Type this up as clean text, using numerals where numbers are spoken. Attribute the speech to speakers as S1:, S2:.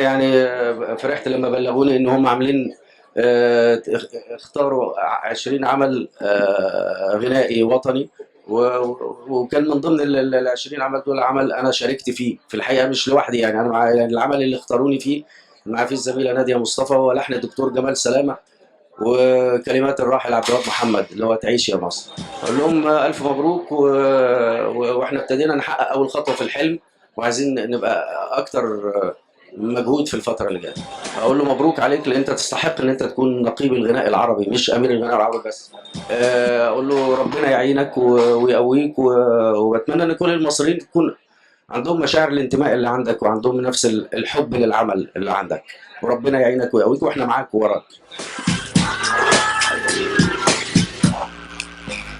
S1: يعني فرحت لما بلغوني ان هم عاملين اختاروا 20 عمل غنائي وطني، وكان من ضمن ال 20 عمل دول عمل انا شاركت فيه في الحقيقه مش لوحدي، يعني انا مع يعني العمل اللي اختاروني فيه مع فيه الزميله ناديه مصطفى ولحن الدكتور جمال سلامه وكلمات الراحل عبد الوهاب محمد اللي هو تعيش يا مصر. اقول لهم الف مبروك واحنا ابتدينا نحقق اول خطوه في الحلم، وعايزين نبقى اكتر مجهود في الفتره اللي جايه. اقول له مبروك عليك لان انت تستحق ان انت تكون نقيب الغناء العربي مش امير الغناء العربي بس. اقول له ربنا يعينك ويقويك، وبتمنى ان كل المصريين تكون عندهم مشاعر الانتماء اللي عندك وعندهم نفس الحب للعمل اللي عندك، وربنا يعينك ويقويك واحنا معاك ووراك.